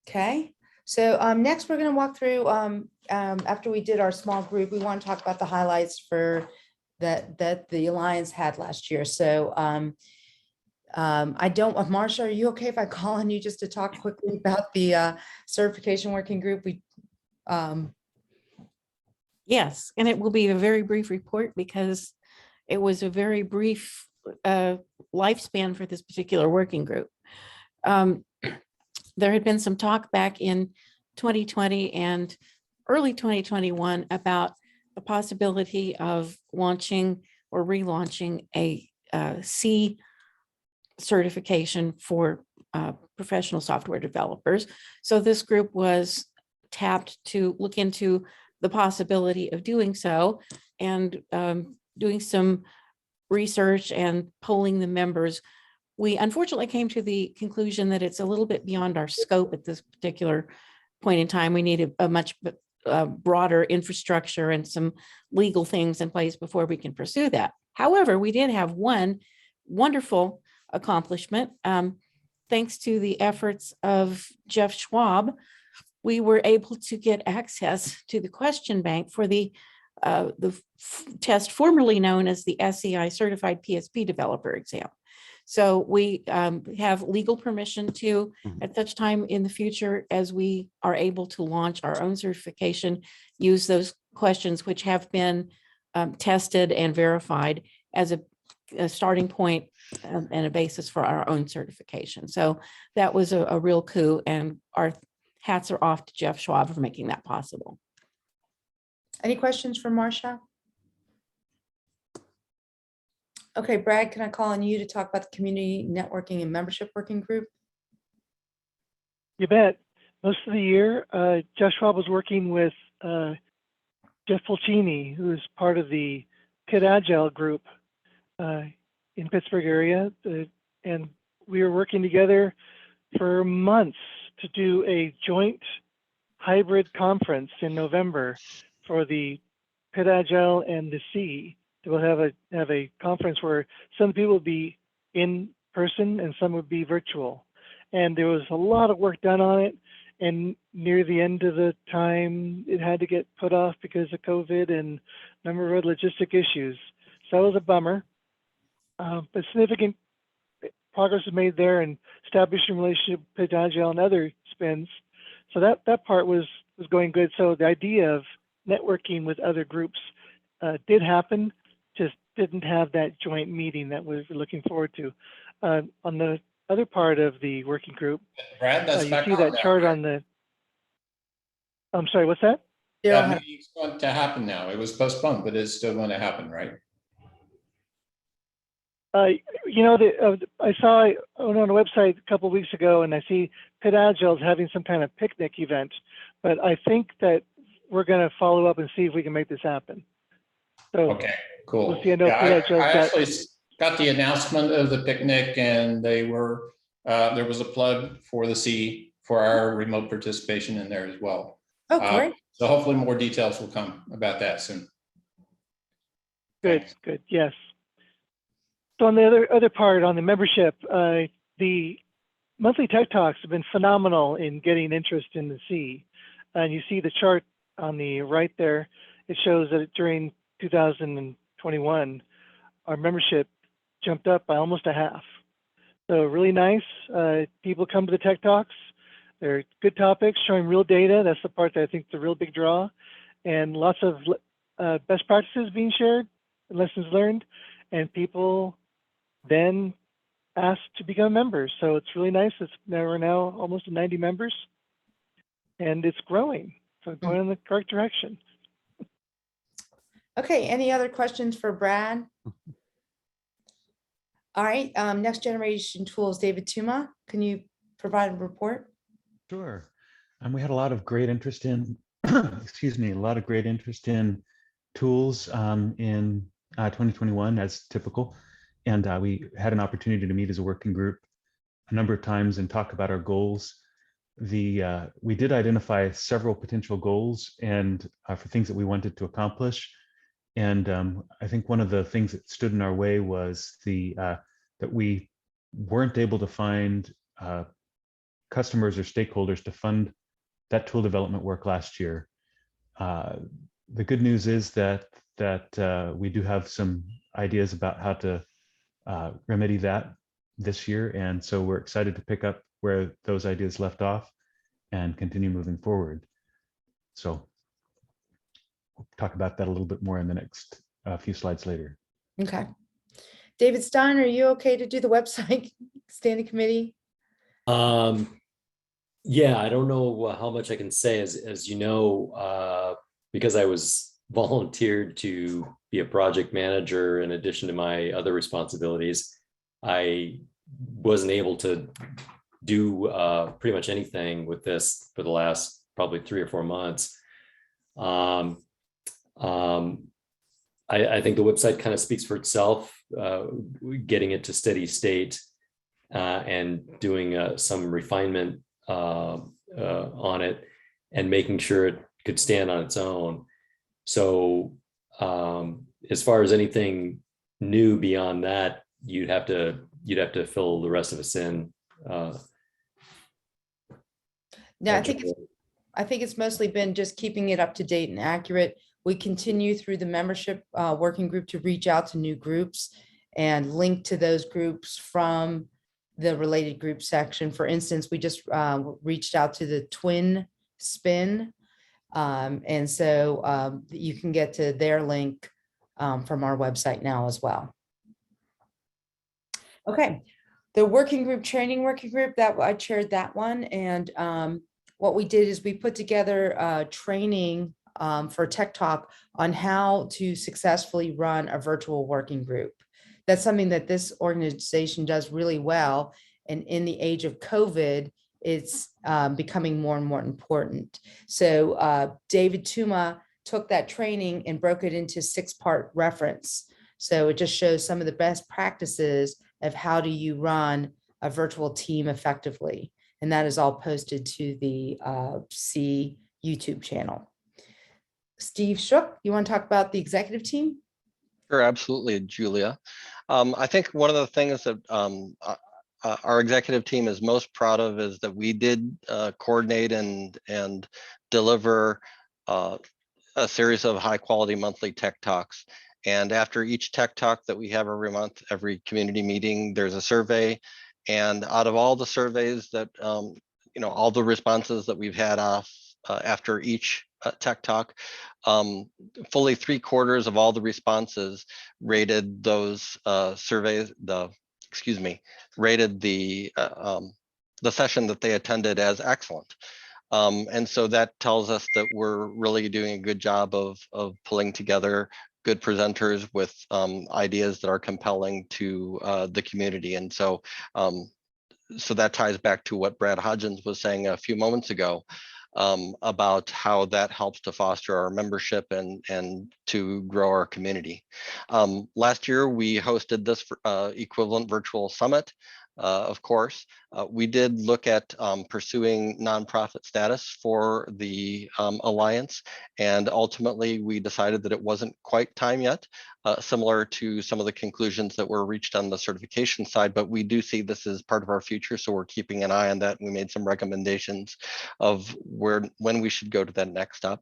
Okay, so next we're going to walk through, after we did our small group, we want to talk about the highlights for that the Alliance had last year. So I don't, Marcia, are you okay if I call on you just to talk quickly about the certification working group? Yes, and it will be a very brief report because it was a very brief lifespan for this particular working group. There had been some talk back in 2020 and early 2021 about the possibility of launching or relaunching a C certification for professional software developers. So this group was tapped to look into the possibility of doing so and doing some research and polling the members. We unfortunately came to the conclusion that it's a little bit beyond our scope at this particular point in time. We need a much broader infrastructure and some legal things in place before we can pursue that. However, we did have one wonderful accomplishment. Thanks to the efforts of Jeff Schwab, we were able to get access to the question bank for the test formerly known as the SEI Certified PSP Developer Exam. So we have legal permission to, at such time in the future as we are able to launch our own certification, use those questions which have been tested and verified as a starting point and a basis for our own certification. So that was a real coup, and our hats are off to Jeff Schwab for making that possible. Any questions for Marcia? Okay, Brad, can I call on you to talk about the community networking and membership working group? You bet. Most of the year, Jeff Schwab was working with Jeff Pulcini, who is part of the Pit Agile group in Pittsburgh area. And we were working together for months to do a joint hybrid conference in November for the Pit Agile and the C. We'll have a conference where some people would be in person and some would be virtual. And there was a lot of work done on it. And near the end of the time, it had to get put off because of COVID and a number of logistic issues. So that was a bummer. But significant progress was made there and establishing relationship with Pit Agile and other spins. So that part was going good. So the idea of networking with other groups did happen, just didn't have that joint meeting that we're looking forward to. On the other part of the working group, Brad, that's you back see on that now, chart right? on the, I'm sorry, what's that? That meeting's going to happen now. It was postponed, but it's still going to happen, right? You know, I saw it on a website a couple of weeks ago, and I see Pit Agile is having some kind of picnic event, but I think that we're going to follow up and see if we can make this happen. So Okay, cool. we'll see. I know Yeah, Pit Agile's I got, actually got the announcement of the picnic, and they were there was a plug for the C for our remote participation in there as well. Oh, great. So hopefully more details will come about that soon. good, Thanks. good, yes. So on the other part, on the membership, the monthly Tech Talks have been phenomenal in getting interest in the C. And you see the chart on the right there. It shows that during 2021, our membership jumped up by almost a half. So really nice. People come to the Tech Talks. They're good topics, showing real data. That's the part that I think is the real big draw. And lots of best practices being shared, lessons learned, and people then asked to become members. So it's really nice. We're now almost at 90 members, and it's growing. So going in the correct direction. Okay, any other questions for Brad? All right, next generation tools, David Tuma, can you provide a report? Sure. We had a lot of great interest in, excuse me, a lot of great interest in tools in 2021 as typical. And we had an opportunity to meet as a working group a number of times and talk about our goals. We did identify several potential goals and for things that we wanted to accomplish. And I think one of the things that stood in our way was that we weren't able to find customers or stakeholders to fund that tool development work last year. The good news is that we do have some ideas about how to remedy that this year, and so we're excited to pick up where those ideas left off and continue moving forward. So we'll talk about that a little bit more in the next few slides later. Okay. David Stein, are you okay to do the website standing committee? Yeah, I don't know how much I can say, as you know, because I was volunteered to be a project manager in addition to my other responsibilities. I wasn't able to do pretty much anything with this for the last probably 3 or 4 months. I think the website kind of speaks for itself, getting it to steady state and doing some refinement on it and making sure it could stand on its own. So as far as anything new beyond that, you'd have to fill the rest of us in. Yeah, I think it's mostly been just keeping it up to date and accurate. We continue through the membership working group to reach out to new groups and link to those groups from the related group section. For instance, we just reached out to the Twin Spin. And so you can get to their link from our website now as well. Okay, the working group, training working group, that I chaired that one. And what we did is we put together training for Tech Talk on how to successfully run a virtual working group. That's something that this organization does really well. And in the age of COVID, it's becoming more and more important. So David Tuma took that training and broke it into 6-part reference. So it just shows some of the best practices of how do you run a virtual team effectively. And that is all posted to the C YouTube channel. Steve Shook, you want to talk about the executive team? Sure, absolutely, Julia. I think one of the things that our executive team is most proud of is that we did coordinate and deliver a series of high quality monthly tech talks. And after each tech talk that we have every month, every community meeting, there's a survey. And out of all the surveys that, all the responses that we've had after each tech talk, fully 3/4 of all the responses rated those surveys, rated the session that they attended as excellent. And so that tells us that we're really doing a good job of pulling together good presenters with ideas that are compelling to the community. And so that ties back to what Brad Hodgins was saying a few moments ago about how that helps to foster our membership and to grow our community. Last year, we hosted this equivalent virtual summit. Of course, we did look at pursuing nonprofit status for the Alliance, and ultimately we decided that it wasn't quite time yet, similar to some of the conclusions that were reached on the certification side, but we do see this as part of our future, so we're keeping an eye on that. We made some recommendations of when we should go to that next step.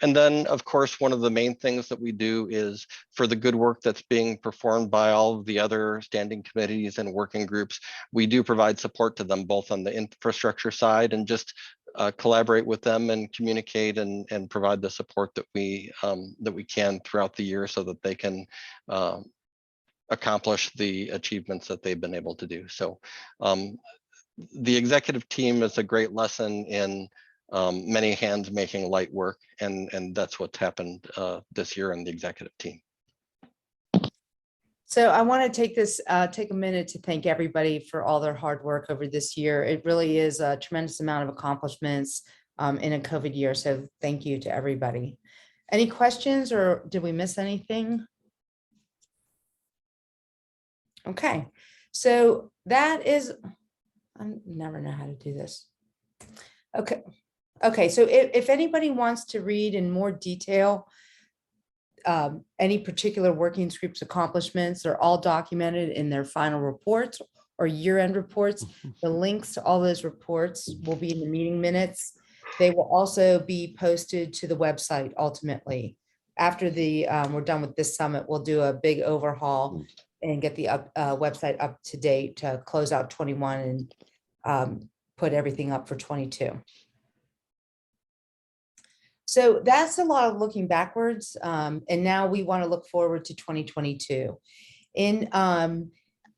And then, of course, one of the main things that we do is for the good work that's being performed by all of the other standing committees and working groups, we do provide support to them both on the infrastructure side and just collaborate with them and communicate and provide the support that we can throughout the year so that they can accomplish the achievements that they've been able to do. So the executive team is a great lesson in many hands making light work, and that's what's happened this year in the executive team. So I want to take a minute to thank everybody for all their hard work over this year. It really is a tremendous amount of accomplishments in a COVID year. So thank you to everybody. Any questions, or did we miss anything? Okay, so that is, I never know how to do this. Okay, so if anybody wants to read in more detail any particular working group's accomplishments, are all documented in their final reports, or year-end reports. The links to all those reports will be in the meeting minutes. They will also be posted to the website ultimately. After we're done with this summit, we'll do a big overhaul and get the website up to date to close out 21 and put everything up for 22. So that's a lot of looking backwards. And now we want to look forward to 2022. In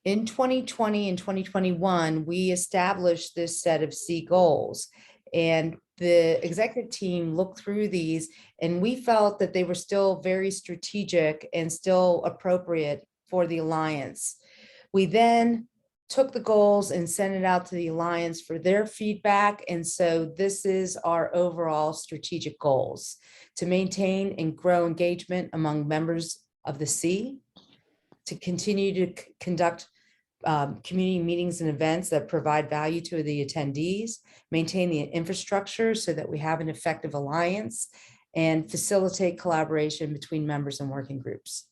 2020 and 2021, we established this set of C goals. And the executive team looked through these, and we felt that they were still very strategic and still appropriate for the Alliance. We then took the goals and sent it out to the Alliance for their feedback. And so this is our overall strategic goals: to maintain and grow engagement among members of the C, to continue to conduct community meetings and events that provide value to the attendees, maintain the infrastructure so that we have an effective alliance, and facilitate collaboration between members and working groups.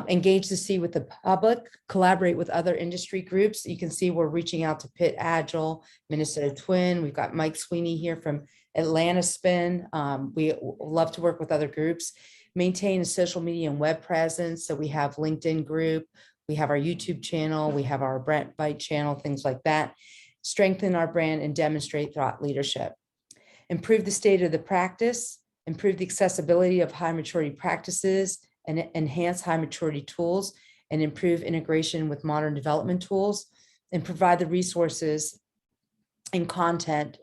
Engage the C with the public, collaborate with other industry groups. You can see we're reaching out to Pitt Agile, Minnesota Twin. We've got Mike Sweeney here from Atlanta Spin. We love to work with other groups. Maintain a social media and web presence. So we have LinkedIn group, we have our YouTube channel, we have our Brent Bite channel, things like that. Strengthen our brand and demonstrate thought leadership. Improve the state of the practice, improve the accessibility of high maturity practices, and enhance high maturity tools, and improve integration with modern development tools, and provide the resources and content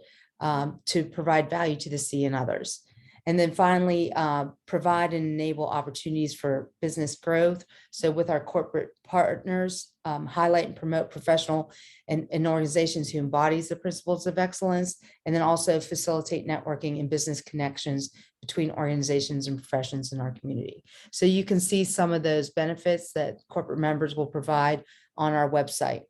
to provide value to the C and others. And then finally, provide and enable opportunities for business growth. So with our corporate partners, highlight and promote professional and organizations who embodies the principles of excellence, and then also facilitate networking and business connections between organizations and professions in our community. So you can see some of those benefits that corporate members will provide on our website.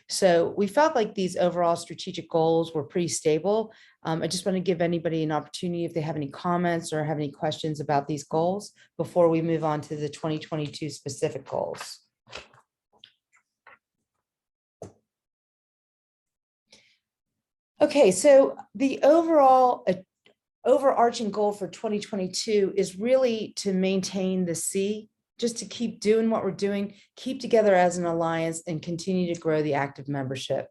So we felt like these overall strategic goals were pretty stable. I just want to give anybody an opportunity if they have any comments or have any questions about these goals before we move on to the 2022 specific goals. Okay, so the overarching goal for 2022 is really to maintain the C, just to keep doing what we're doing, keep together as an alliance, and continue to grow the active membership.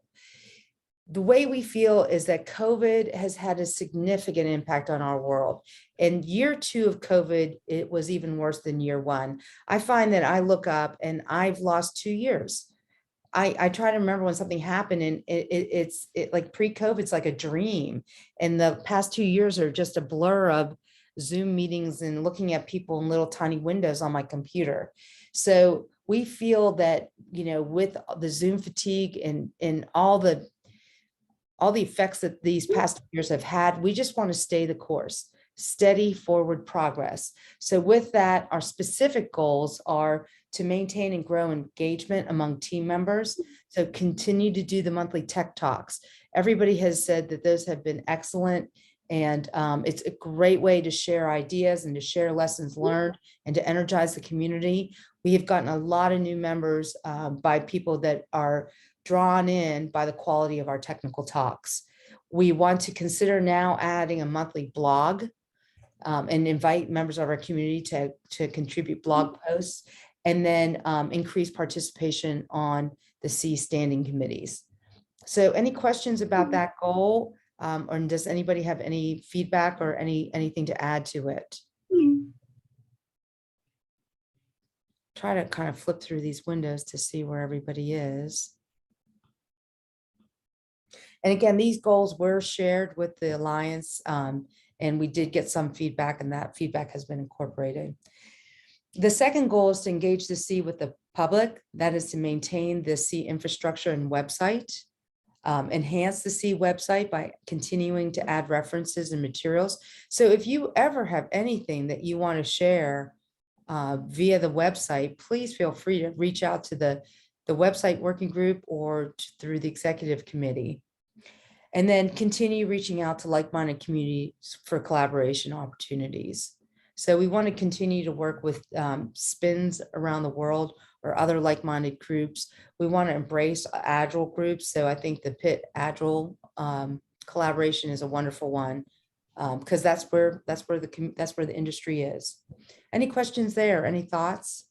The way we feel is that COVID has had a significant impact on our world. And year 2 of COVID, it was even worse than year 1. I find that I look up and I've lost 2 years. I try to remember when something happened, and it's like pre-COVID, it's like a dream. And the past 2 years are just a blur of Zoom meetings and looking at people in little tiny windows on my computer. So we feel that, with the Zoom fatigue and all the effects that these past years have had, we just want to stay the course, steady forward progress. So with that, our specific goals are to maintain and grow engagement among team members. So continue to do the monthly tech talks. Everybody has said that those have been excellent. And it's a great way to share ideas and to share lessons learned and to energize the community. We have gotten a lot of new members by people that are drawn in by the quality of our technical talks. We want to consider now adding a monthly blog and invite members of our community to contribute blog posts, and then increase participation on the C standing committees. So any questions about that goal? Or does anybody have any feedback or anything to add to it? Try to kind of flip through these windows to see where everybody is. And again, these goals were shared with the Alliance, and we did get some feedback, and that feedback has been incorporated. The second goal is to engage the C with the public. That is to maintain the C infrastructure and website. Enhance the C website by continuing to add references and materials. So if you ever have anything that you want to share via the website, please feel free to reach out to the website working group or through the executive committee. And then continue reaching out to like-minded communities for collaboration opportunities. So we want to continue to work with spins around the world, or other like-minded groups. We want to embrace Agile groups. So I think the PIT Agile collaboration is a wonderful one, because that's where the industry is. Any questions there? Any thoughts?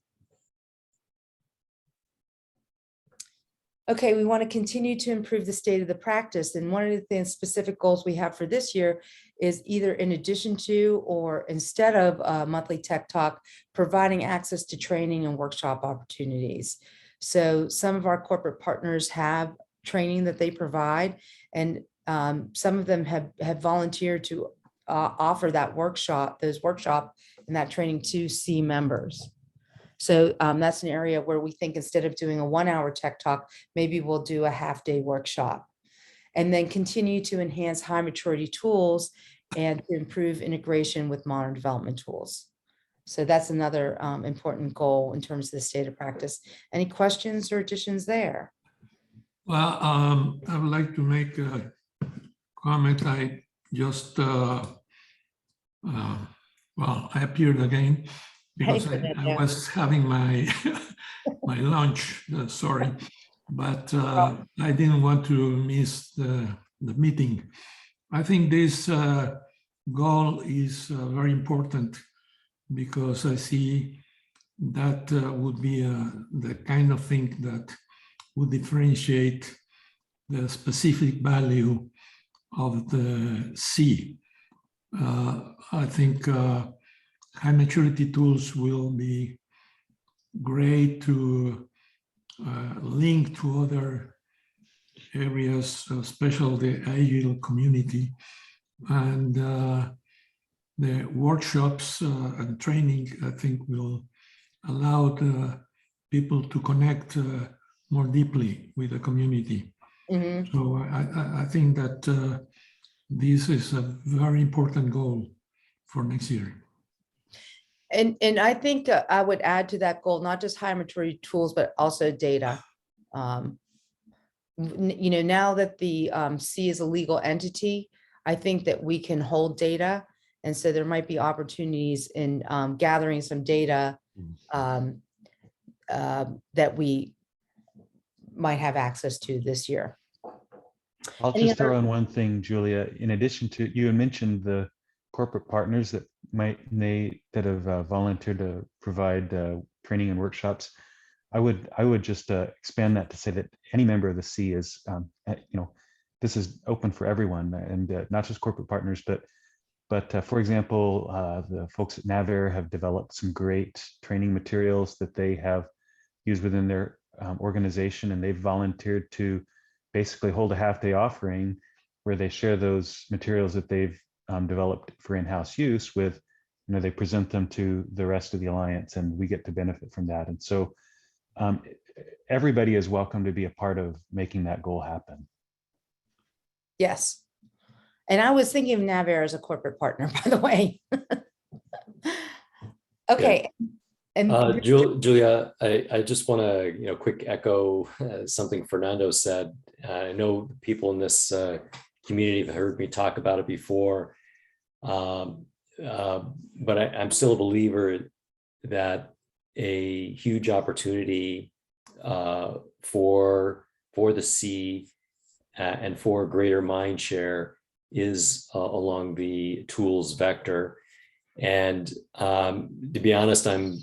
Okay, we want to continue to improve the state of the practice. And one of the specific goals we have for this year is either in addition to or instead of a monthly tech talk, providing access to training and workshop opportunities. So some of our corporate partners have training that they provide, and some of them have volunteered to offer that workshop and that training to C members. So that's an area where we think instead of doing a 1-hour tech talk, maybe we'll do a half-day workshop, and then continue to enhance high maturity tools and to improve integration with modern development tools. So that's another important goal in terms of the state of practice. Any questions or additions there? Well, I would like to make a comment. I just, well, I appeared again because I was having my my lunch, sorry, but I didn't want to miss the meeting. I think this goal is very important because I see that would be the kind of thing that would differentiate the specific value of the C. I think high maturity tools will be great to link to other areas, especially the Agile community, and the workshops and training, I think, will allow the people to connect more deeply with the community. Mm-hmm. So I think that this is a very important goal for next year. And I think I would add to that goal, not just high maturity tools, but also data. You know, now that the C is a legal entity, I think that we can hold data. And so there might be opportunities in gathering some data that we might have access to this year. I'll just throw in one thing, Julia. In addition to, you had mentioned the corporate partners that have volunteered to provide training and workshops. I would just expand that to say that any member of the C is, this is open for everyone, and not just corporate partners, but for example, the folks at NavAir have developed some great training materials that they have used within their organization, and they've volunteered to basically hold a half-day offering where they share those materials that they've developed for in-house use with, they present them to the rest of the Alliance, and we get to benefit from that. And so everybody is welcome to be a part of making that goal happen. Yes. And I was thinking of NavAir as a corporate partner, by the way. Okay. Yeah. And Julia, I just want to, quick echo something Fernando said. I know people in this community have heard me talk about it before, but I'm still a believer that a huge opportunity for the C and for greater mind share is along the tools vector. And to be honest, I'm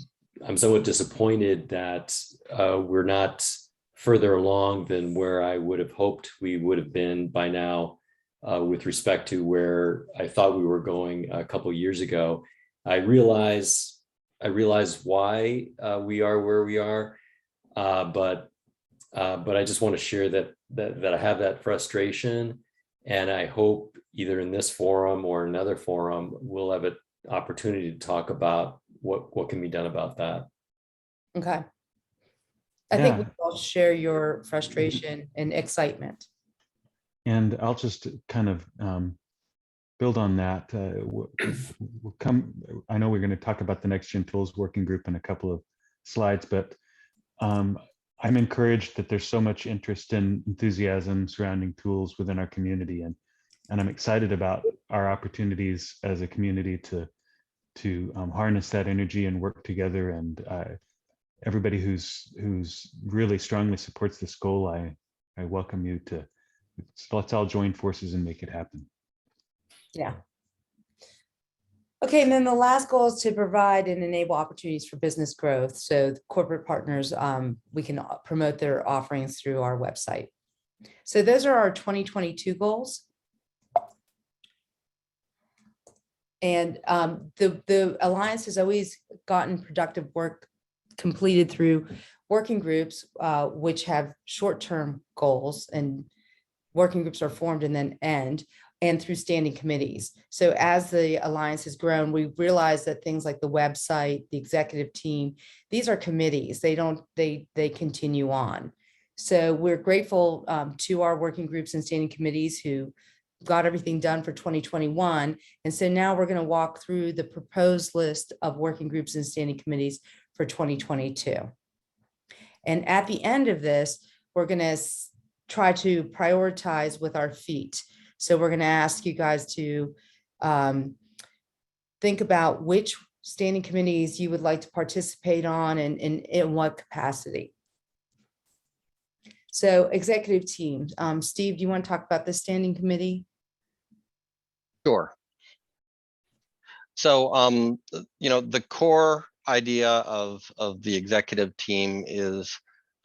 somewhat disappointed that we're not further along than where I would have hoped we would have been by now with respect to where I thought we were going a couple of years ago. I realize why we are where we are, but I just want to share that I have that frustration, and I hope either in this forum or another forum we'll have an opportunity to talk about what can be done about that. okay. I think we all share your frustration and excitement. And I'll just kind of build on that. I know we're going to talk about the Next Gen Tools Working Group in a couple of slides, but I'm encouraged that there's so much interest and enthusiasm surrounding tools within our community, and I'm excited about our opportunities as a community to harness that energy and work together. And everybody who's really strongly supports this goal, I welcome you to, let's all join forces and make it happen. Yeah. Okay, and then the last goal is to provide and enable opportunities for business growth. So the corporate partners, we can promote their offerings through our website. So those are our 2022 goals. And the Alliance has always gotten productive work completed through working groups, which have short-term goals, and working groups are formed and then end, and through standing committees. So as the Alliance has grown, we realized that things like the website, the executive team, these are committees. They continue on. So we're grateful to our working groups and standing committees who got everything done for 2021. And so now we're going to walk through the proposed list of working groups and standing committees for 2022. And at the end of this, we're going to try to prioritize with our feet. So we're going to ask you guys to think about which standing committees you would like to participate on and in what capacity. So executive team, Steve, do you want to talk about the standing committee? Sure. So, the core idea of the executive team is,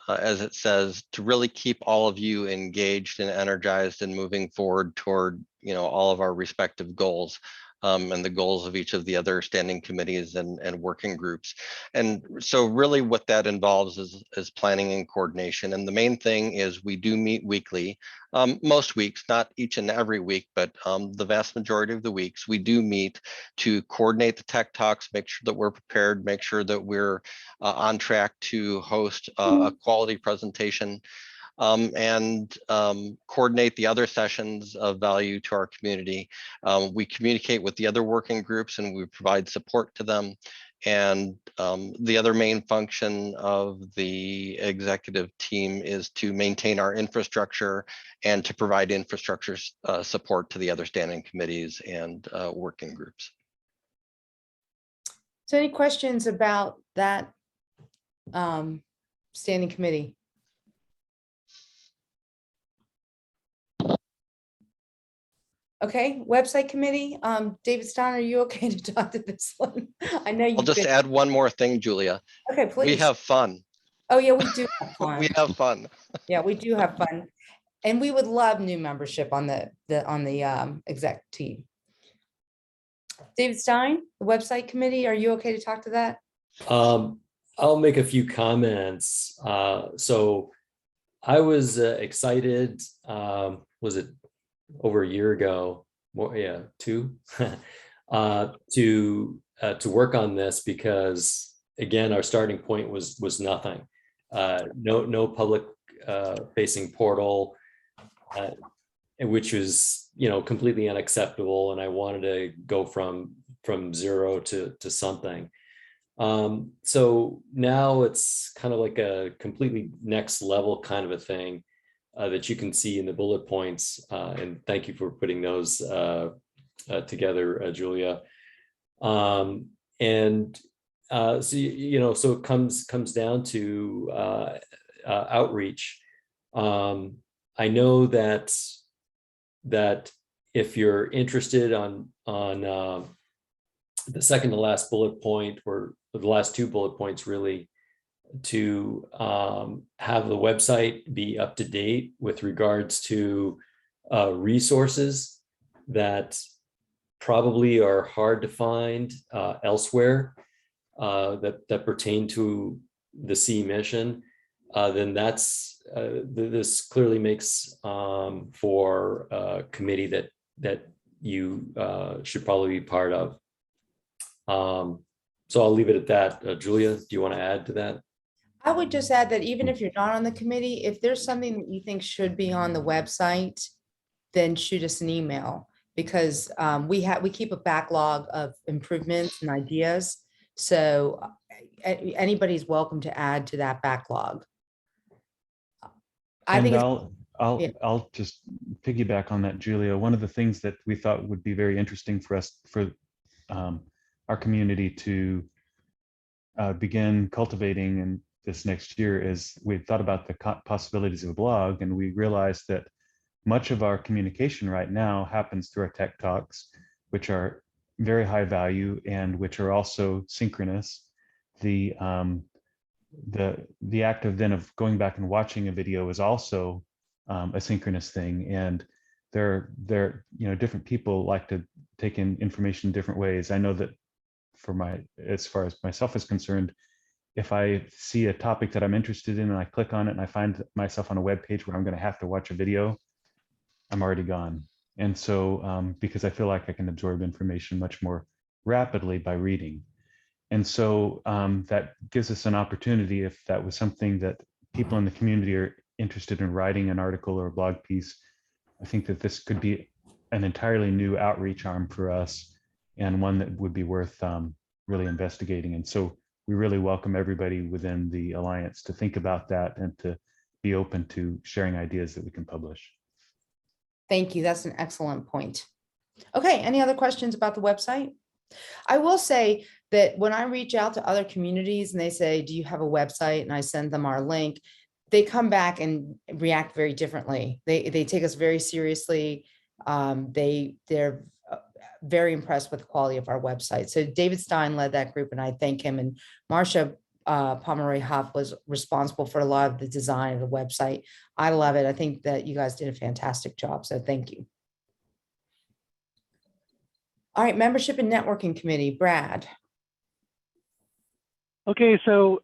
as it says, to really keep all of you engaged and energized and moving forward toward, all of our respective goals. And the goals of each of the other standing committees and working groups. And so really what that involves is planning and coordination. And the main thing is we do meet weekly, most weeks, not each and every week, but the vast majority of the weeks we do meet to coordinate the tech talks, make sure that we're prepared, make sure that we're on track to host a quality presentation. And coordinate the other sessions of value to our community. We communicate with the other working groups and we provide support to them. And the other main function of the executive team is to maintain our infrastructure and to provide infrastructure support to the other standing committees and working groups. So any questions about that standing committee? Okay, website committee. David Stein, are you okay to talk to this one? I know you. I'll just add one more thing, Julia. Okay, please. We have fun. Oh yeah, we do have fun. We have fun. Yeah, we do have fun, and we would love new membership on the exec team. David Stein, the website committee. Are you okay to talk to that? I'll make a few comments. So I was excited. Was it over a year ago? More, yeah, 2. To work on this because again, our starting point was nothing. No public facing portal, which was completely unacceptable. And I wanted to go from 0 to something. So now it's kind of like a completely next level kind of a thing that you can see in the bullet points. And thank you for putting those together, Julia. So it comes down to outreach. I know that if you're interested on the second to last bullet point, or the last 2 bullet points really, to have the website be up to date with regards to resources that probably are hard to find elsewhere that pertain to the C mission, then this clearly makes for a committee that you should probably be part of. So I'll leave it at that. Julia, do you want to add to that? I would just add that even if you're not on the committee, if there's something that you think should be on the website, then shoot us an email, because we keep a backlog of improvements and ideas. So anybody's welcome to add to that backlog. I'll just piggyback on that, Julia. One of the things that we thought would be very interesting for us, for our community to begin cultivating this next year is we thought about the possibilities of a blog, and we realized that much of our communication right now happens through our tech talks, which are very high value and which are also synchronous. The act of then of going back and watching a video is also a synchronous thing, and there different people like to take in information different ways. I know that as far as myself is concerned, if I see a topic that I'm interested in and I click on it and I find myself on a web page where I'm going to have to watch a video, I'm already gone. And so because I feel like I can absorb information much more rapidly by reading. And so that gives us an opportunity, if that was something that people in the community are interested in writing an article or a blog piece, I think that this could be an entirely new outreach arm for us, and one that would be worth really investigating. And so we really welcome everybody within the Alliance to think about that and to be open to sharing ideas that we can publish. Thank you. That's an excellent point. Okay, any other questions about the website? I will say that when I reach out to other communities and they say, do you have a website? And I send them our link, they come back and react very differently. They take us very seriously. They're very impressed with the quality of our website. So David Stein led that group, and I thank him. And Marcia Pomeroy-Huff was responsible for a lot of the design of the website. I love it. I think that you guys did a fantastic job. So thank you. All right, membership and networking committee, Brad. Okay, so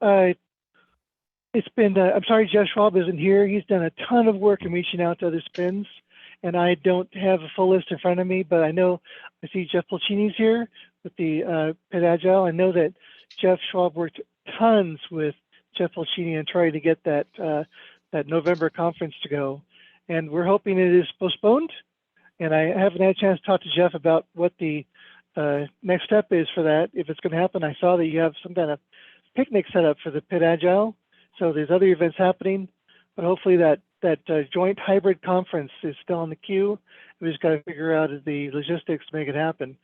it's been, I'm sorry Jeff Schwab isn't here. He's done a ton of work in reaching out to other spins, and I don't have a full list in front of me, but I know I see Jeff Pulcini's here with the Pit Agile. I know that Jeff Schwab worked tons with Jeff Pulcini and trying to get that that November conference to go, and we're hoping it is postponed. And I haven't had a chance to talk to Jeff about what the next step is for that, if it's going to happen. I saw that you have some kind of picnic set up for the Pit Agile, so there's other events happening, but hopefully that joint hybrid conference is still on the queue. We just got to figure out the logistics to make it happen.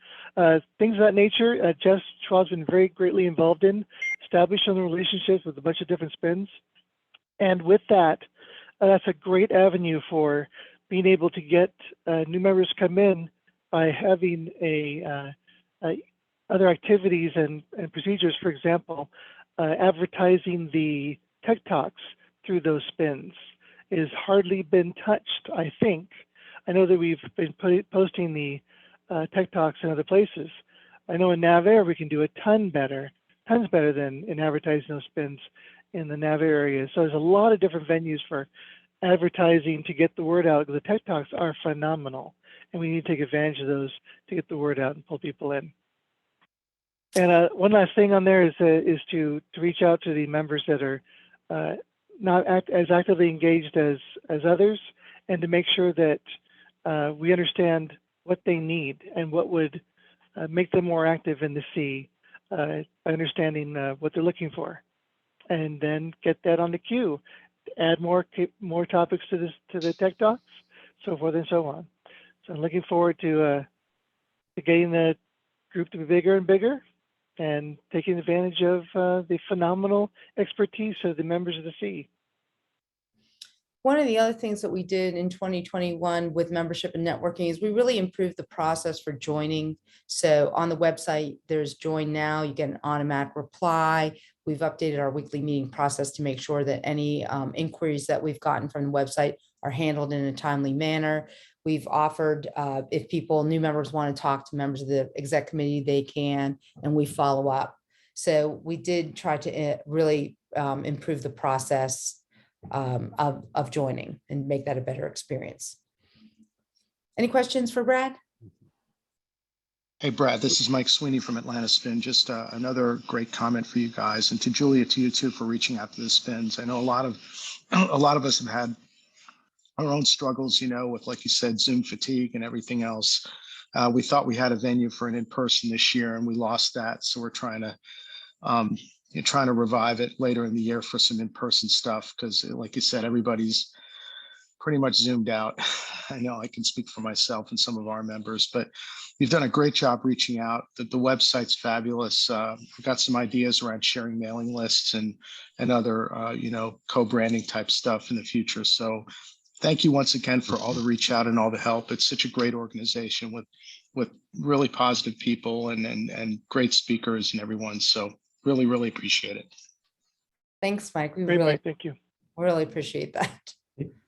Things of that nature, Jeff Schwab's been very greatly involved in establishing the relationships with a bunch of different spins. And with that, that's a great avenue for being able to get new members come in by having other activities and procedures. For example, advertising the tech talks through those spins is hardly been touched, I think. I know that we've been posting the tech talks in other places. I know in NavAir we can do tons better than in advertising those spins in the NavAir area. So there's a lot of different venues for advertising to get the word out, because the tech talks are phenomenal, and we need to take advantage of those to get the word out and pull people in. And one last thing on there is to reach out to the members that are not as actively engaged as others, and to make sure that we understand what they need and what would make them more active in the C, by understanding what they're looking for, and then get that on the queue. Add more topics to the tech talks, so forth and so on. So I'm looking forward to getting the group to be bigger and bigger, and taking advantage of the phenomenal expertise of the members of the C. One of the other things that we did in 2021 with membership and networking is we really improved the process for joining. So on the website, there's join now, you get an automatic reply. We've updated our weekly meeting process to make sure that any inquiries that we've gotten from the website are handled in a timely manner. We've offered, if new members want to talk to members of the exec committee, they can, and we follow up. So we did try to really improve the process of joining and make that a better experience. Any questions for Brad? Hey, Brad, this is Mike Sweeney from Atlanta Spin. Just another great comment for you guys, and to Julia, to you too, for reaching out to the spins. I know a lot of us have had our own struggles, with, like you said, Zoom fatigue and everything else. We thought we had a venue for an in-person this year, and we lost that. So we're trying to revive it later in the year for some in-person stuff, because, like you said, everybody's pretty much zoomed out. I know I can speak for myself and some of our members, but you've done a great job reaching out. The website's fabulous. I've got some ideas around sharing mailing lists and other, co-branding type stuff in the future. So thank you once again for all the reach out and all the help. It's such a great organization with really positive people and great speakers and everyone. So really, really appreciate it. Thanks, Mike. We Great, really, Mike. Thank you. really appreciate that.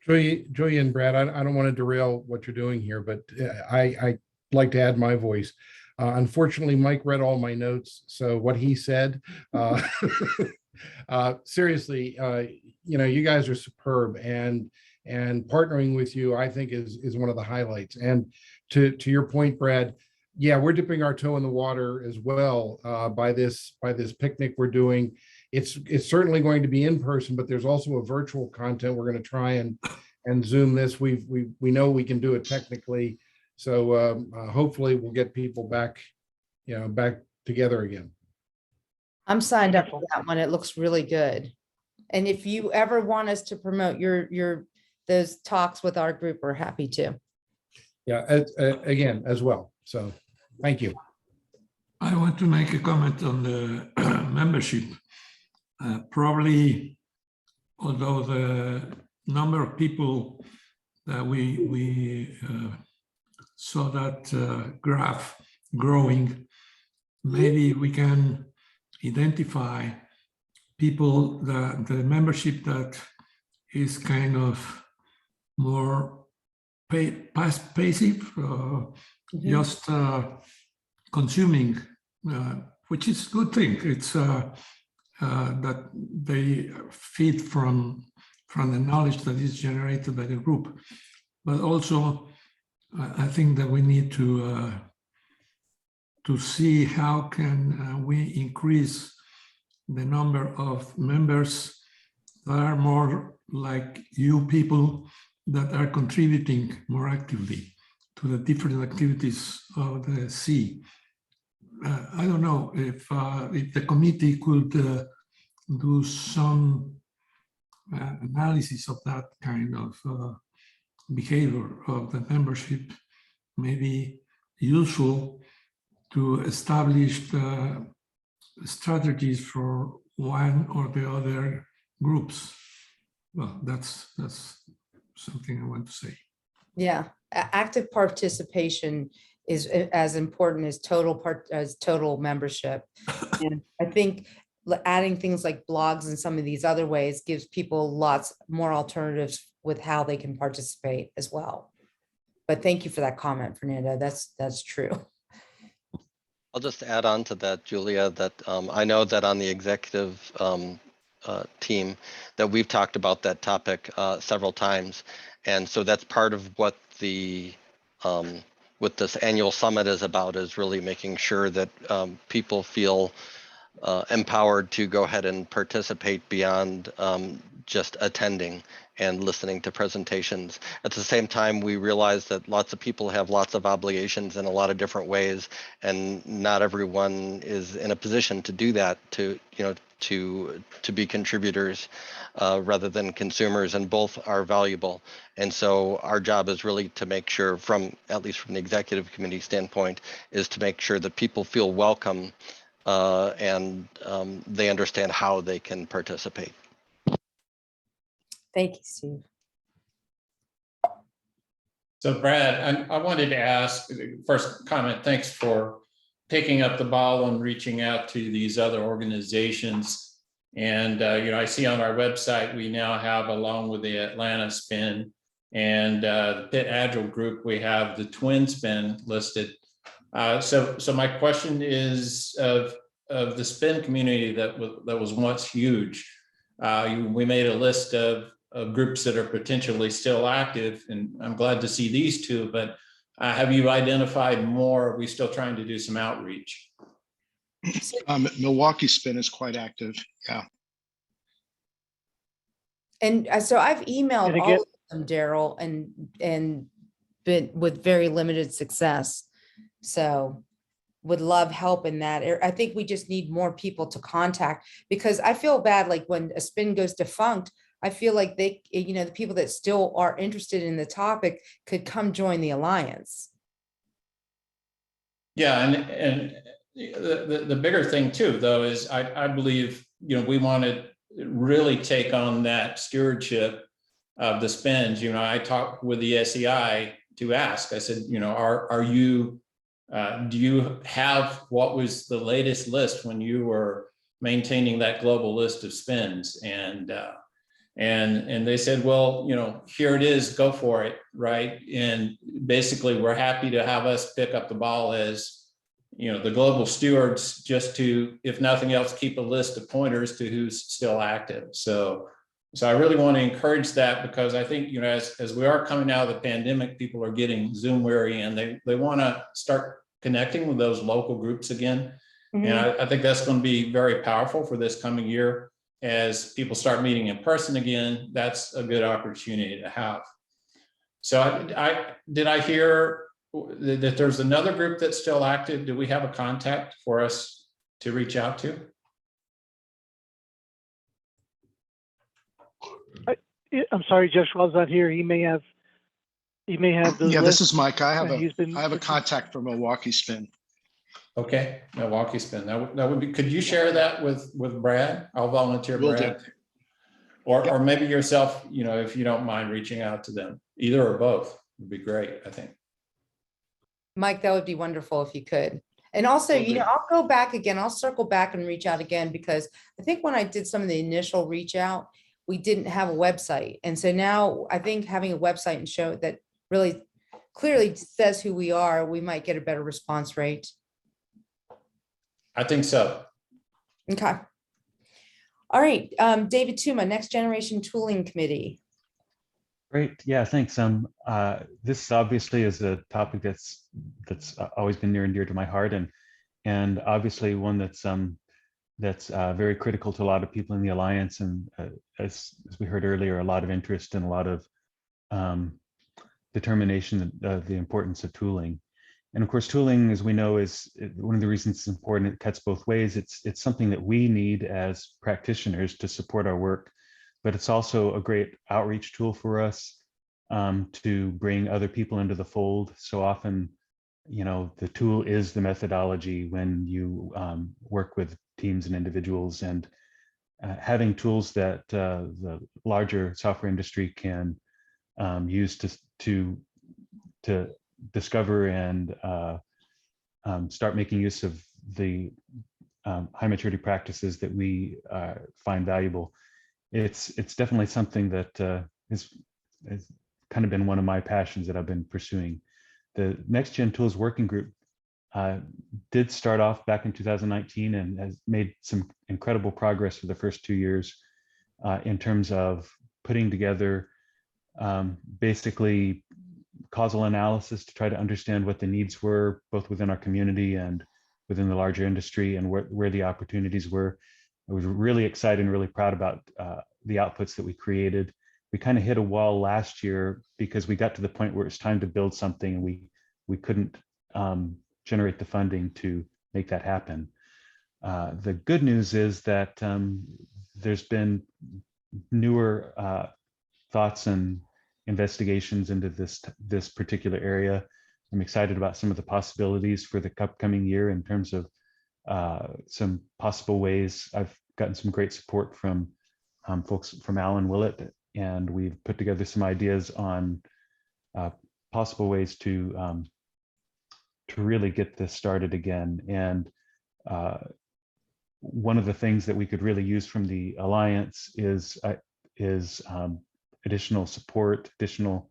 Julia and Brad, I don't want to derail what you're doing here, but I like to add my voice. Unfortunately, Mike read all my notes, so what he said, seriously, you guys are superb, and partnering with you, I think, is one of the highlights. And to your point, Brad, yeah, we're dipping our toe in the water as well by this picnic we're doing. It's certainly going to be in person, but there's also a virtual content. We're going to try and Zoom this. We know we can do it technically. So hopefully we'll get people back together again. I'm signed up for that one. It looks really good. And if you ever want us to promote those talks with our group, we're happy to. Yeah, again, as well. So thank you. I want to make a comment on the membership. Probably, although the number of people that we saw that graph growing, maybe we can identify people that the membership that is kind of more passive, just consuming, which is a good thing. It's that they feed from the knowledge that is generated by the group. But also, I think that we need to see how can we increase the number of members that are more like you people that are contributing more actively to the different activities of the C. I don't know if the committee could do some analysis of that kind of behavior of the membership, maybe useful to establish the strategies for one or the other groups. Well, that's something I want to say. Yeah, active participation is as important as total membership. And I think adding things like blogs and some of these other ways gives people lots more alternatives with how they can participate as well. But thank you for that comment, Fernando. That's true. I'll just add on to that, Julia, that I know that on the executive team that we've talked about that topic several times. And so that's part of what what this annual summit is about, is really making sure that people feel empowered to go ahead and participate beyond just attending and listening to presentations. At the same time, we realize that lots of people have lots of obligations in a lot of different ways, and not everyone is in a position to do that, to be contributors rather than consumers, and both are valuable. And so our job is really to make sure, at least from the executive committee standpoint, is to make sure that people feel welcome and they understand how they can participate. Thank you, Steve. So Brad, I wanted to ask, first comment, thanks for taking up the ball and reaching out to these other organizations. And I see on our website, we now have, along with the Atlanta Spin and the Pitt Agile group, we have the Twin Spin listed. So my question is, of the spin community that was once huge, we made a list of groups that are potentially still active, and I'm glad to see these two, but have you identified more? Are we still trying to do some outreach? Milwaukee Spin is quite active. Yeah. And so I've emailed And again, all of them, Daryl, and been with very limited success. So would love help in that. I think we just need more people to contact, because I feel bad, like when a spin goes defunct, I feel like they, the people that still are interested in the topic could come join the Alliance. Yeah, and the bigger thing too, though, is I believe, we want to really take on that stewardship of the spends. I talked with the SEI to ask, I said, are you, do you have what was the latest list when you were maintaining that global list of spends? And they said, well, here it is, go for it, right? And basically, we're happy to have us pick up the ball as, the global stewards, just to, if nothing else, keep a list of pointers to who's still active. So I really want to encourage that, because I think, as we are coming out of the pandemic, people are getting Zoom weary, and they want to start connecting with those local groups again. Mhm. And I think that's going to be very powerful for this coming year. As people start meeting in person again, that's a good opportunity to have. So did I hear that there's another group that's still active? Do we have a contact for us to reach out to? I'm sorry, Jeff Schwab's not here. He may have the Yeah, list. this is Mike. I have and a contact for Milwaukee Spin. Okay, Milwaukee Spin. That would be. Could you share that with Brad? I'll volunteer, Will Brad. do. Or maybe yourself, if you don't mind reaching out to them. Either or both would be great, I think. Mike, that would be wonderful if you could. And also, Will do. I'll go back again. I'll circle back and reach out again, because I think when I did some of the initial reach out, we didn't have a website. And so now I think having a website and show that really clearly says who we are, we might get a better response rate. I think so. Okay. All right, David Tuma, Next Generation Tooling Committee. Great. Yeah, thanks. This obviously is a topic that's always been near and dear to my heart, and obviously one that's very critical to a lot of people in the Alliance, and as we heard earlier, a lot of interest and a lot of determination of the importance of tooling. And of course, tooling, as we know, is one of the reasons it's important. It cuts both ways. It's something that we need as practitioners to support our work, but it's also a great outreach tool for us to bring other people into the fold. So often, the tool is the methodology when you work with teams and individuals, and having tools that the larger software industry can use to discover and start making use of the high maturity practices that we find valuable. It's definitely something that has kind of been one of my passions that I've been pursuing. The Next Gen Tools Working Group did start off back in 2019 and has made some incredible progress for the first 2 years in terms of putting together basically causal analysis to try to understand what the needs were, both within our community and within the larger industry, and where the opportunities were. I was really excited and really proud about the outputs that we created. We kind of hit a wall last year because we got to the point where it's time to build something, and we couldn't generate the funding to make that happen. The good news is that there's been newer thoughts and investigations into this particular area. I'm excited about some of the possibilities for the upcoming year in terms of some possible ways. I've gotten some great support from folks from Alan Willett, and we've put together some ideas on possible ways to really get this started again. And one of the things that we could really use from the Alliance is additional support, additional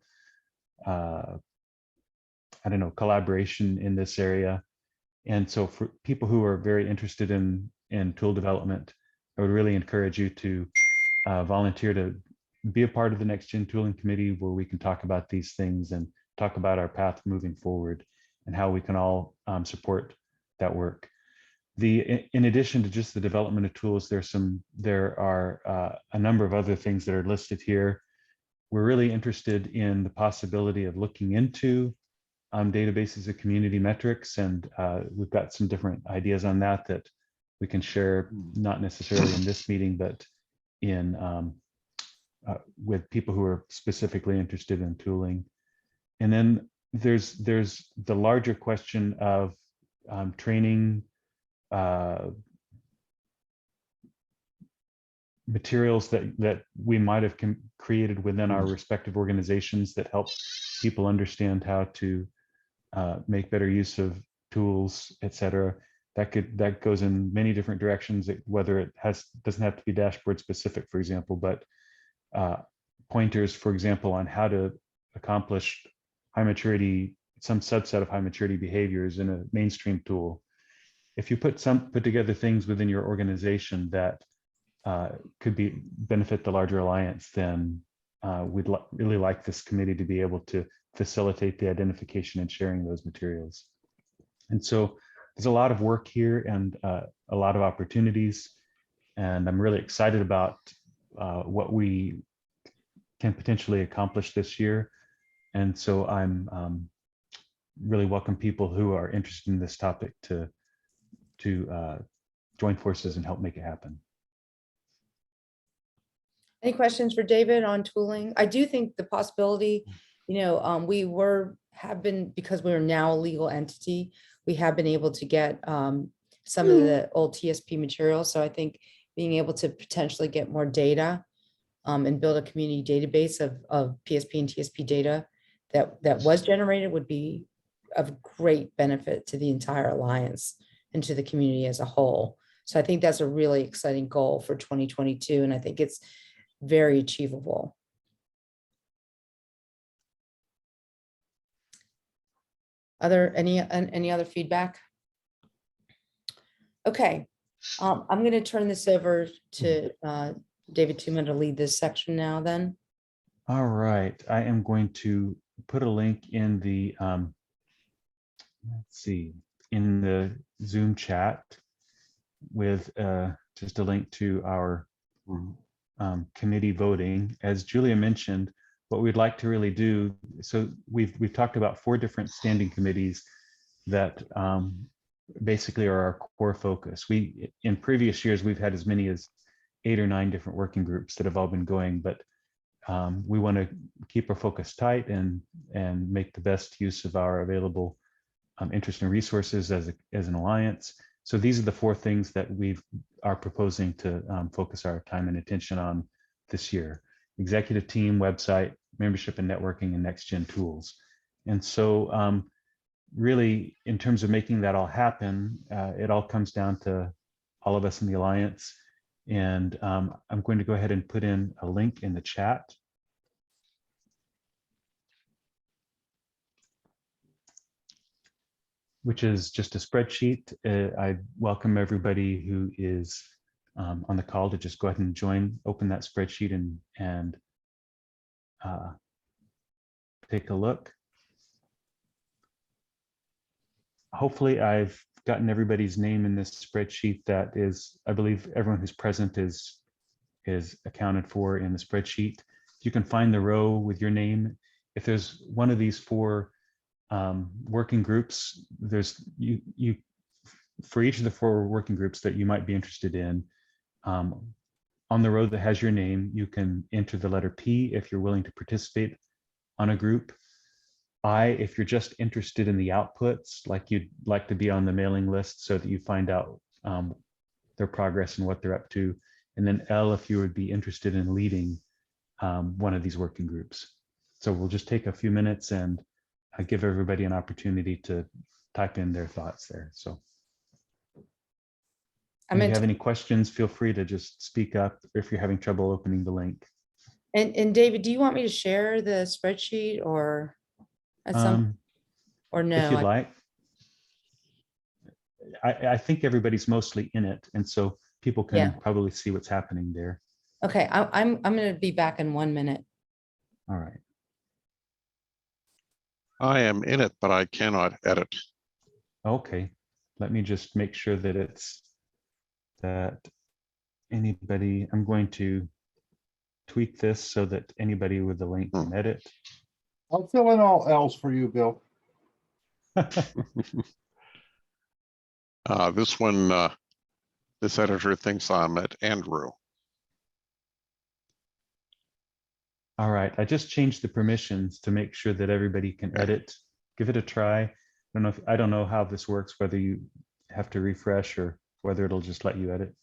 collaboration in this area. And so for people who are very interested in tool development, I would really encourage you to volunteer to be a part of the Next Gen Tooling Committee, where we can talk about these things and talk about our path moving forward and how we can all support that work. In addition to just the development of tools, there are a number of other things that are listed here. We're really interested in the possibility of looking into databases of community metrics, and we've got some different ideas on that we can share, not necessarily in this meeting, but in with people who are specifically interested in tooling. And then there's the larger question of training, materials that we might have created within our respective organizations that help people understand how to make better use of tools, et cetera. That goes in many different directions, whether it doesn't have to be dashboard specific, for example, but pointers, for example, on how to accomplish high maturity, some subset of high maturity behaviors in a mainstream tool. If you put together things within your organization that could benefit the larger alliance, then we'd really like this committee to be able to facilitate the identification and sharing those materials. And so there's a lot of work here and a lot of opportunities, and I'm really excited about what we can potentially accomplish this year. And so I'm really welcome people who are interested in this topic to join forces and help make it happen. Any questions for David on tooling? I do think the possibility, have been, because we're now a legal entity, we have been able to get some of the old TSP material. So I think being able to potentially get more data and build a community database of PSP and TSP data that was generated would be of great benefit to the entire alliance and to the community as a whole. So I think that's a really exciting goal for 2022. And I think it's very achievable. Any other feedback? Okay, I'm going to turn this over to David Tuma to lead this section now then. All right, I am going to put a link in the, in the Zoom chat with just a link to our committee voting. As Julia mentioned, what we'd like to really do, so we've talked about 4 different standing committees that basically are our core focus. In previous years, we've had as many as 8 or 9 different working groups that have all been going, but we want to keep our focus tight and make the best use of our available interest and resources as an alliance. So these are the 4 things that we are proposing to focus our time and attention on this year: executive team, website, membership and networking, and next gen tools. And so really, in terms of making that all happen, it all comes down to all of us in the alliance. And I'm going to go ahead and put in a link in the chat. Which is just a spreadsheet. I welcome everybody who is on the call to just go ahead and open that spreadsheet and take a look. Hopefully I've gotten everybody's name in this spreadsheet. That is, I believe everyone who's present is accounted for in the spreadsheet. You can find the row with your name. If there's one of these 4 working groups, for each of the 4 working groups that you might be interested in, on the row that has your name, you can enter the letter P if you're willing to participate on a group. I, if you're just interested in the outputs, like you'd like to be on the mailing list so that you find out their progress and what they're up to. And then L, if you would be interested in leading one of these working groups. So we'll just take a few minutes and give everybody an opportunity to type in their thoughts there. So if you have any questions, feel free to just speak up if you're having trouble opening the link. And David, do you want me to share the spreadsheet or at some, or no? If you'd like. I think everybody's mostly in it, and so people can probably see what's happening there. Okay, I'm going to be back in 1 minute. All right. I am in it, but I cannot edit. Okay, let me just make sure that anybody, I'm going to tweak this so that anybody with the link can edit. I'll fill in all L's for you, Bill. This one, this editor thinks I'm at Andrew. All right, I just changed the permissions to make sure that everybody can edit. Give it a try. I don't know how this works, whether you have to refresh or whether it'll just let you edit.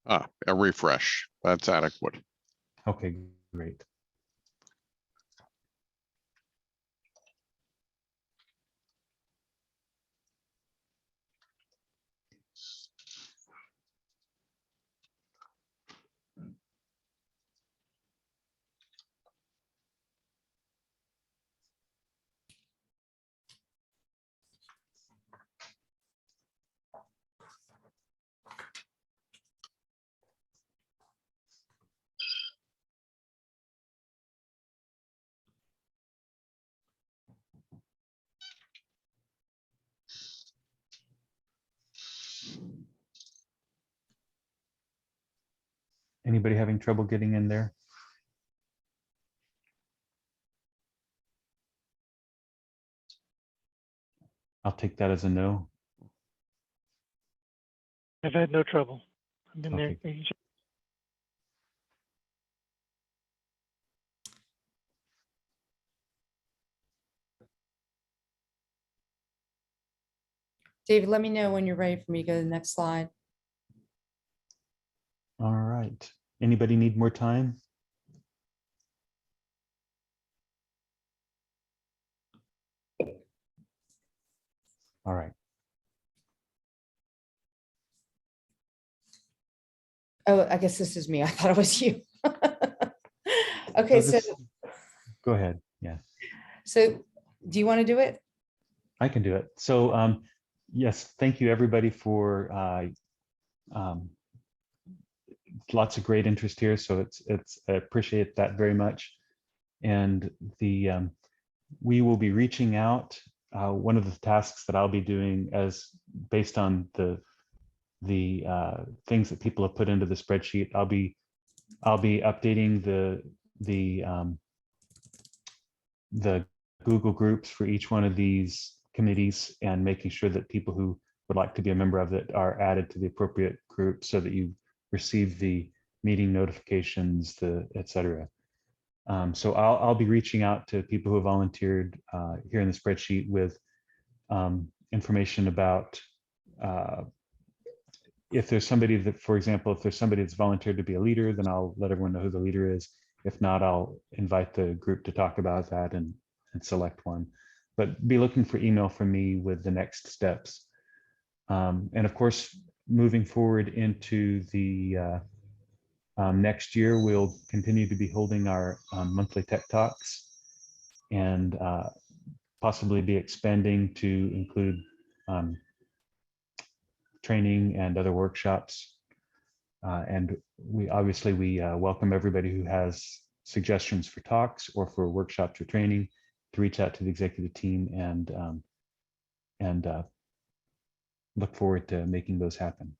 A refresh. That's adequate. Okay, great. Anybody having trouble getting in there? I'll take that as a no. I've had no trouble. I've been there. Okay. David, let me know when you're ready for me to go to the next slide. All right. Anybody need more time? All right. Oh, I guess this is me. I thought it was you. Okay, so Go ahead. Yeah, do you want to do it? I can do it. So yes, thank you everybody for lots of great interest here. So I appreciate that very much. And we will be reaching out. One of the tasks that I'll be doing as based on the things that people have put into the spreadsheet, I'll be updating the Google groups for each one of these committees and making sure that people who would like to be a member of it are added to the appropriate group so that you receive the meeting notifications, et cetera. So I'll be reaching out to people who have volunteered here in the spreadsheet with information about if there's somebody that, for example, if there's somebody that's volunteered to be a leader, then I'll let everyone know who the leader is. If not, I'll invite the group to talk about that and select one. But be looking for email from me with the next steps. And of course, moving forward into the next year, we'll continue to be holding our monthly tech talks and possibly be expanding to include training and other workshops. And we obviously welcome everybody who has suggestions for talks or for workshops or training to reach out to the executive team and look forward to making those happen.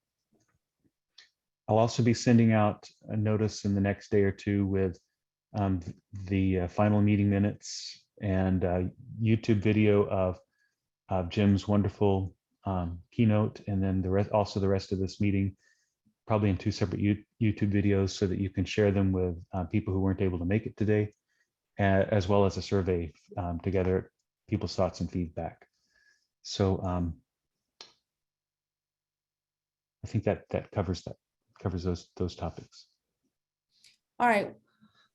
I'll also be sending out a notice in the next day or two with the final meeting minutes and YouTube video of Jim's wonderful keynote, and then the rest of this meeting, probably in two separate YouTube videos so that you can share them with people who weren't able to make it today, as well as a survey to gather people's thoughts and feedback. So I think that covers those topics. All right.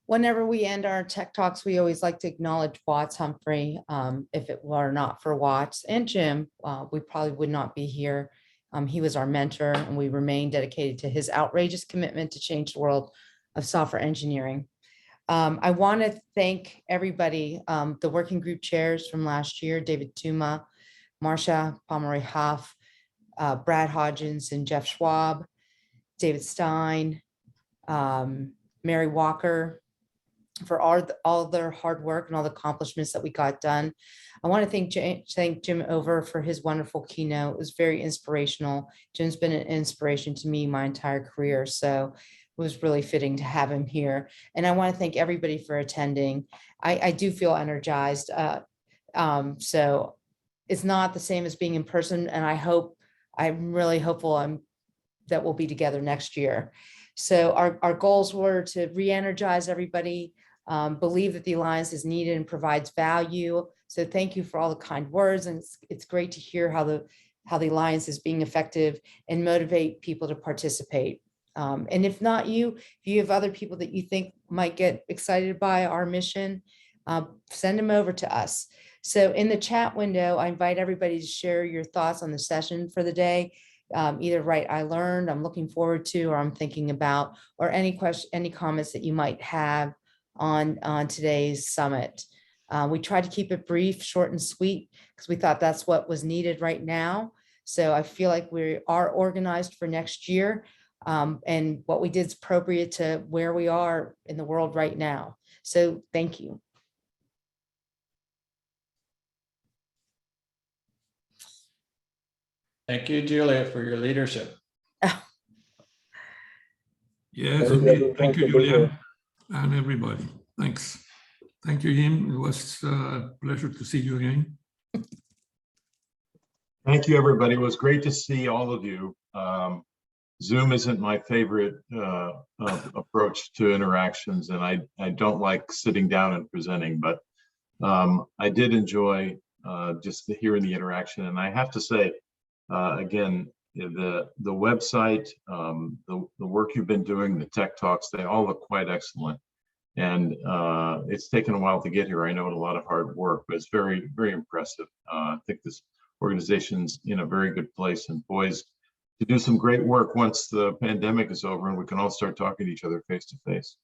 Whenever we end our tech talks, we always like to acknowledge Watts Humphrey. If it were not for Watts and Jim, we probably would not be here. He was our mentor, and we remain dedicated to his outrageous commitment to change the world of software engineering. I want to thank everybody, the working group chairs from last year, David Tuma, Marcia Pomeroy-Huff, Brad Hodgins and Jeff Schwab, David Stein, Mary Walker, for all their hard work and all the accomplishments that we got done. I want to thank Jim Over for his wonderful keynote. It was very inspirational. Jim's been an inspiration to me my entire career, so it was really fitting to have him here. And I want to thank everybody for attending. I do feel energized. So it's not the same as being in person, and I'm really hopeful that will be together next year. So our goals were to re-energize everybody, believe that the Alliance is needed and provides value. So thank you for all the kind words. And it's great to hear how the Alliance is being effective and motivate people to participate. And if not you, if you have other people that you think might get excited by our mission, send them over to us. So in the chat window, I invite everybody to share your thoughts on the session for the day. Either write, I learned, I'm looking forward to, or I'm thinking about, or any comments that you might have on today's summit. We tried to keep it brief, short and sweet, because we thought that's what was needed right now. So I feel like we are organized for next year. And what we did is appropriate to where we are in the world right now. So thank you. Thank you, Julia, for your leadership. Yes, indeed. Thank you, Julia, and everybody. Thanks. Thank you, Jim. It was a pleasure to see you again. Thank you, everybody. It was great to see all of you. Zoom isn't my favorite approach to interactions, and I don't like sitting down and presenting, but I did enjoy just hearing the interaction. And I have to say, again, the website, the work you've been doing, the tech talks, they all look quite excellent. And it's taken a while to get here. I know it's a lot of hard work, but it's very, very impressive. I think this organization's in a very good place and poised to do some great work once the pandemic is over and we can all start talking to each other face to face.